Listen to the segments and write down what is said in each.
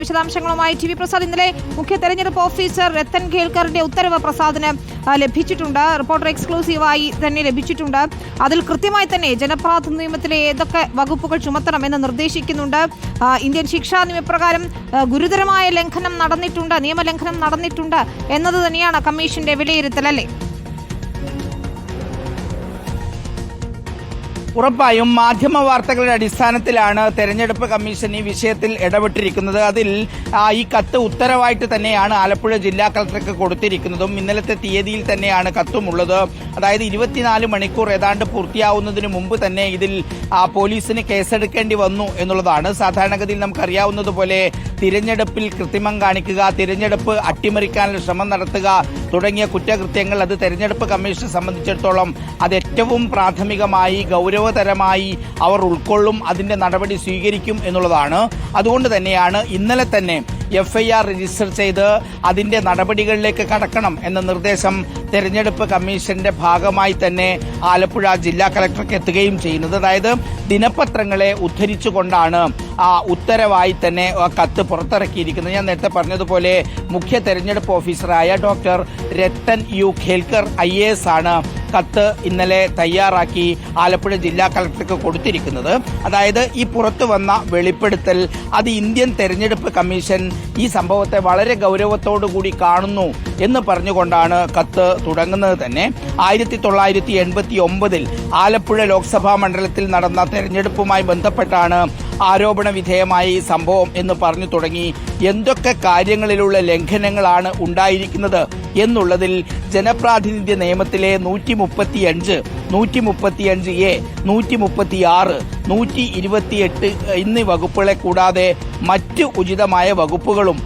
വിശദാംശങ്ങളുമായി T V Prasad. ഇന്നലെ മുഖ്യ തെരഞ്ഞെടുപ്പ് ഓഫീസർ രത്തൻ ഖേൽക്കറിന്റെ ഉത്തരവ് പ്രസാദിന് ലഭിച്ചിട്ടുണ്ട്. റിപ്പോർട്ടർ എക്സ്ക്ലൂസീവായി തന്നെ ലഭിച്ചിട്ടുണ്ട്. അതിൽ കൃത്യമായി തന്നെ ജനപ്രാതിനിധ്യ നിയമത്തിലെ ഏതൊക്കെ വകുപ്പുകൾ ചുമത്തണമെന്ന് നിർദ്ദേശിക്കുന്നുണ്ട്. ഇന്ത്യൻ ശിക്ഷാ നിയമപ്രകാരം ഗുരുതരമായ ലംഘനം നടന്നിട്ടുണ്ട്, നിയമലംഘനം നടന്നിട്ടുണ്ട് എന്നത് തന്നെയാണ് കമ്മീഷന്റെ വിലയിരുത്തൽ, അല്ലേ? ഉറപ്പായും മാധ്യമ വാർത്തകളുടെ അടിസ്ഥാനത്തിലാണ് തെരഞ്ഞെടുപ്പ് കമ്മീഷൻ ഈ വിഷയത്തിൽ ഇടപെട്ടിരിക്കുന്നത്. അതിൽ ഈ കത്ത് ഉത്തരവായിട്ട് തന്നെയാണ് ആലപ്പുഴ ജില്ലാ കളക്ടർക്ക് കൊടുത്തിരിക്കുന്നതും ഇന്നലത്തെ തീയതിയിൽ തന്നെയാണ് കത്തുമുള്ളത്. അതായത് 24 മണിക്കൂർ ഏതാണ്ട് പൂർത്തിയാവുന്നതിന് മുമ്പ് തന്നെ ഇതിൽ പോലീസിന് കേസെടുക്കേണ്ടി വന്നു എന്നുള്ളതാണ്. സാധാരണഗതിയിൽ നമുക്കറിയാവുന്നതുപോലെ തിരഞ്ഞെടുപ്പിൽ കൃത്രിമം കാണിക്കുക, തിരഞ്ഞെടുപ്പ് അട്ടിമറിക്കാനുള്ള ശ്രമം നടത്തുക തുടങ്ങിയ കുറ്റകൃത്യങ്ങൾ അത് തെരഞ്ഞെടുപ്പ് കമ്മീഷനെ സംബന്ധിച്ചിടത്തോളം അത് ഏറ്റവും പ്രാഥമികമായി ഗൗരവതരമായി അവർ ഉൾക്കൊള്ളും, അതിന്റെ നടപടി സ്വീകരിക്കും എന്നുള്ളതാണ്. അതുകൊണ്ട് തന്നെയാണ് ഇന്നലെ തന്നെ FIR രജിസ്റ്റർ ചെയ്ത് അതിന്റെ നടപടികളിലേക്ക് കടക്കണം എന്ന നിർദ്ദേശം തെരഞ്ഞെടുപ്പ് കമ്മീഷന്റെ ഭാഗമായി തന്നെ ആലപ്പുഴ ജില്ലാ കളക്ടർക്ക് എത്തുകയും ചെയ്യുന്നത്. അതായത് ദിനപത്രങ്ങളെ ഉദ്ധരിച്ചുകൊണ്ടാണ് ഉത്തരവായി തന്നെ കത്ത് പുറത്തിറക്കിയിരിക്കുന്നത്. ഞാൻ നേരത്തെ പറഞ്ഞതുപോലെ മുഖ്യ തെരഞ്ഞെടുപ്പ് ഓഫീസറായ doctor Rattan U Kelkar IAS ആണ് കത്ത് ഇന്നലെ തയ്യാറാക്കി ആലപ്പുഴ ജില്ലാ കളക്ടർക്ക് കൊടുത്തിരിക്കുന്നത്. അതായത് ഈ പുറത്തു വന്ന വെളിപ്പെടുത്തൽ അത് ഇന്ത്യൻ തെരഞ്ഞെടുപ്പ് കമ്മീഷൻ ഈ സംഭവത്തെ വളരെ ഗൗരവത്തോടുകൂടി കാണുന്നു എന്ന് പറഞ്ഞുകൊണ്ടാണ് കത്ത് തുടങ്ങുന്നത് തന്നെ. 1989 ആലപ്പുഴ ലോക്സഭാ മണ്ഡലത്തിൽ നടന്ന തെരഞ്ഞെടുപ്പുമായി ബന്ധപ്പെട്ടാണ് ആരോപണ വിധേയമായ ഈ സംഭവം എന്ന് പറഞ്ഞു തുടങ്ങി. എന്തൊക്കെ കാര്യങ്ങളിലുള്ള ലംഘനങ്ങളാണ് ഉണ്ടായിരിക്കുന്നത് എന്നുള്ളതിൽ ജനപ്രാതിനിധ്യ നിയമത്തിലെ 135, 135A, 136, 128 എന്നീ വകുപ്പുകളെ കൂടാതെ മറ്റ് ഉചിതമായ വകുപ്പുകളും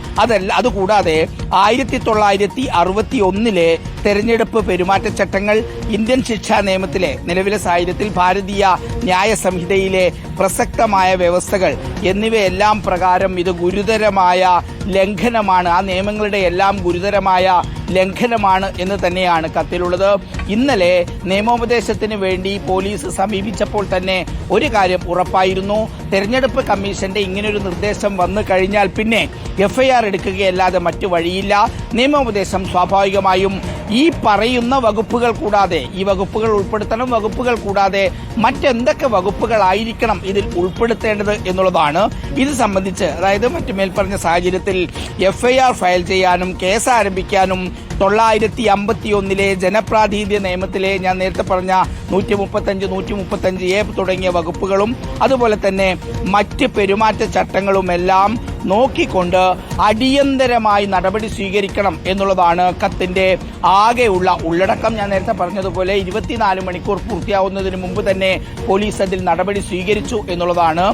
അതുകൂടാതെ 1961 തെരഞ്ഞെടുപ്പ് പെരുമാറ്റച്ചട്ടങ്ങൾ, ഇന്ത്യൻ ശിക്ഷാ നിയമത്തിലെ നിലവിലെ സാഹചര്യത്തിൽ ഭാരതീയ ന്യായ സംഹിതയിലെ പ്രസക്തമായ വ്യവസ്ഥകൾ എന്നിവയെല്ലാം പ്രകാരം ഇത് ഗുരുതരമായ ലംഘനമാണ്, ആ നിയമങ്ങളുടെ എല്ലാം ഗുരുതരമായ ലംഘനമാണ് എന്ന് തന്നെയാണ് കത്തിലുള്ളത്. ഇന്നലെ നിയമോപദേശത്തിന് വേണ്ടി പോലീസ് സമീപിച്ചപ്പോൾ തന്നെ ഒരു കാര്യം ഉറപ്പായിരുന്നു, തെരഞ്ഞെടുപ്പ് കമ്മീഷന്റെ ഇങ്ങനൊരു നിർദ്ദേശം വന്നു കഴിഞ്ഞാൽ പിന്നെ FIR എടുക്കുകയല്ലാതെ മറ്റു വഴിയില്ല. നിയമോപദേശം സ്വാഭാവികമായും ഈ പറയുന്ന വകുപ്പുകൾ കൂടാതെ, ഈ വകുപ്പുകൾ ഉൾപ്പെടുത്തണം, വകുപ്പുകൾ കൂടാതെ മറ്റെന്തൊക്കെ വകുപ്പുകളായിരിക്കണം ഇതിൽ ഉൾപ്പെടുത്തേണ്ടത് എന്നുള്ളതാണ്. ഇത് സംബന്ധിച്ച് അതായത് മറ്റു മേൽപ്പറഞ്ഞ സാഹചര്യത്തിൽ FIR ഫയൽ ചെയ്യാനും കേസ് ആരംഭിക്കാനും 951 ജനപ്രാതിനിധ്യ നിയമത്തിലെ ഞാൻ നേരത്തെ പറഞ്ഞ 135, 135A തുടങ്ങിയ വകുപ്പുകളും അതുപോലെ തന്നെ മറ്റ് പെരുമാറ്റച്ചട്ടങ്ങളുമെല്ലാം നോക്കിക്കൊണ്ട് അടിയന്തരമായി നടപടി സ്വീകരിക്കണം എന്നുള്ളതാണ് കത്തിന്റെ ആകെയുള്ള ഉള്ളടക്കം. ഞാൻ നേരത്തെ പറഞ്ഞതുപോലെ 24 മണിക്കൂർ പൂർത്തിയാവുന്നതിന് മുമ്പ് തന്നെ പോലീസ് അതിൽ നടപടി സ്വീകരിച്ചു എന്നുള്ളതാണ്.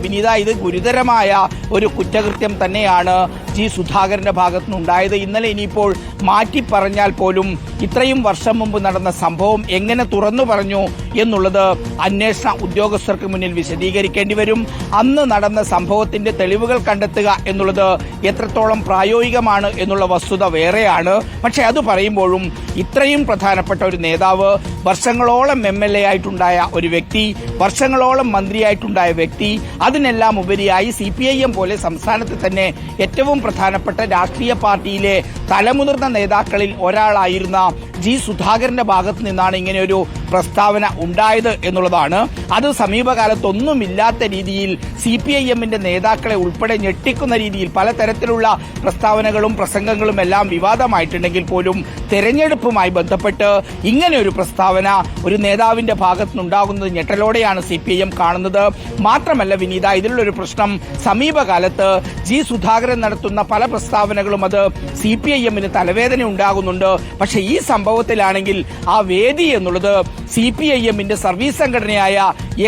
വിനീത, ഇത് ഗുരുതരമായ ഒരു കുറ്റകൃത്യം തന്നെയാണ് G. സുധാകരന്റെ ഭാഗത്തുനിന്നുണ്ടായത്. ഇന്നലെ ഇനിയിപ്പോൾ മാറ്റി പറഞ്ഞാൽ പോലും ഇത്രയും വർഷം മുമ്പ് നടന്ന സംഭവം എങ്ങനെ തുറന്നു പറഞ്ഞു എന്നുള്ളത് അന്വേഷണ ഉദ്യോഗസ്ഥർക്ക് മുന്നിൽ വിശദീകരിക്കേണ്ടി വരും. അന്ന് നടന്ന സംഭവത്തിന്റെ തെളിവുകൾ കണ്ടെത്തുക എന്നുള്ളത് എത്രത്തോളം പ്രായോഗികമാണ് എന്നുള്ള വസ്തുത വേറെയാണ്. പക്ഷെ അത് പറയുമ്പോഴും ഇത്രയും പ്രധാനപ്പെട്ട ഒരു നേതാവ്, വർഷങ്ങളോളം MLA ആയിട്ടുണ്ടായ ഒരു വ്യക്തി, വർഷങ്ങളോളം മന്ത്രിയായിട്ടുണ്ടായ വ്യക്തി, അതിനെല്ലാം ഉപരിയായി CPIM പോലെ സംസ്ഥാനത്ത് തന്നെ ഏറ്റവും പ്രധാനപ്പെട്ട രാഷ്ട്രീയ പാർട്ടിയിലെ തലമുതിർന്ന നേതാക്കളിൽ ഒരാളായിരുന്ന G. സുധാകരന്റെ ഭാഗത്ത് നിന്നാണ് ഇങ്ങനെയൊരു പ്രസ്താവന ഉണ്ടായത് എന്നുള്ളതാണ്. അത് സമീപകാലത്തൊന്നുമില്ലാത്ത രീതിയിൽ CPIMന്റെ നേതാക്കളെ ഉൾപ്പെടെ ഞെട്ടിക്കുന്ന രീതിയിൽ പലതരത്തിലുള്ള പ്രസ്താവനകളും പ്രസംഗങ്ങളും എല്ലാം വിവാദമായിട്ടുണ്ടെങ്കിൽ പോലും തെരഞ്ഞെടുപ്പുമായി ബന്ധപ്പെട്ട് ഇങ്ങനെയൊരു പ്രസ്താവന ഒരു നേതാവിന്റെ ഭാഗത്തുനിന്നുണ്ടാകുന്നത് ഞെട്ടലോടെയാണ് CPIM കാണുന്നത്. മാത്രമല്ല വിനീത, ഇതിലുള്ളൊരു പ്രശ്നം സമീപകാലത്ത് G. സുധാകരൻ നടത്തുന്ന പല പ്രസ്താവനകളും അത് CPIMന് തലവേദന ഉണ്ടാകുന്നുണ്ട്. പക്ഷെ ഈ സംഭവത്തിലാണെങ്കിൽ ആ വേദി എന്നുള്ളത് CPIMന്റെ സർവീസ് സംഘടനയായ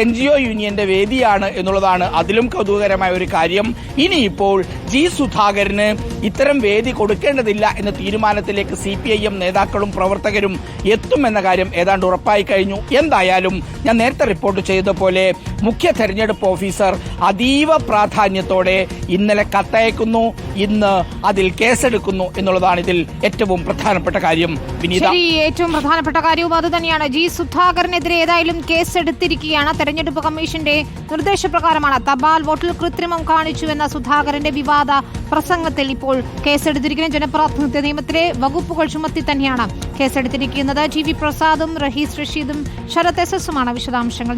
NGO യൂണിയന്റെ വേദിയാണ് എന്നുള്ളതാണ് അതിലും കൗതുകകരമായ ഒരു കാര്യം. ഇനിയിപ്പോൾ G. സുധാകരന് ഇത്തരം വേദി കൊടുക്കേണ്ടതില്ല എന്ന തീരുമാനത്തിലേക്ക് CPIM നേതാക്കളും പ്രവർത്തകരും എത്തുമെന്ന കാര്യം ഏതാണ്ട് ഉറപ്പായി കഴിഞ്ഞു. എന്തായാലും ഞാൻ നേരത്തെ റിപ്പോർട്ട് ചെയ്തതുപോലെ മുഖ്യ തെരഞ്ഞെടുപ്പ് ഓഫീസർ അതീവ പ്രാധാന്യത്തോടെ ഇന്നലെ കത്തയക്കുന്നു, ഇന്ന് അതിൽ കേസെടുക്കുന്നു എന്നുള്ളതാണ് ഇതിൽ ഏറ്റവും പ്രധാനപ്പെട്ട കാര്യം. ഏറ്റവും പ്രധാനപ്പെട്ട കാര്യവും അത് തന്നെയാണ്. G. സുധാകരനെതിരെ ഏതായാലും കേസെടുത്തിരിക്കുകയാണ്. തെരഞ്ഞെടുപ്പ് കമ്മീഷന്റെ നിർദ്ദേശപ്രകാരമാണ് തപാൽ വോട്ടിൽ കൃത്രിമം കാണിച്ചുവെന്ന സുധാകരന്റെ വിവാദ പ്രസംഗത്തിൽ ഇപ്പോൾ കേസെടുത്തിരിക്കുന്ന ജനപ്രാതിനിധ്യ നിയമത്തിലെ വകുപ്പുകൾ ചുമത്തി തന്നെയാണ് കേസെടുത്തിരിക്കുന്നത്. ടി വി പ്രസാദും റഹീസ് റഷീദും ശരത് എസ് എസുമാണ് വിശദാംശങ്ങൾ.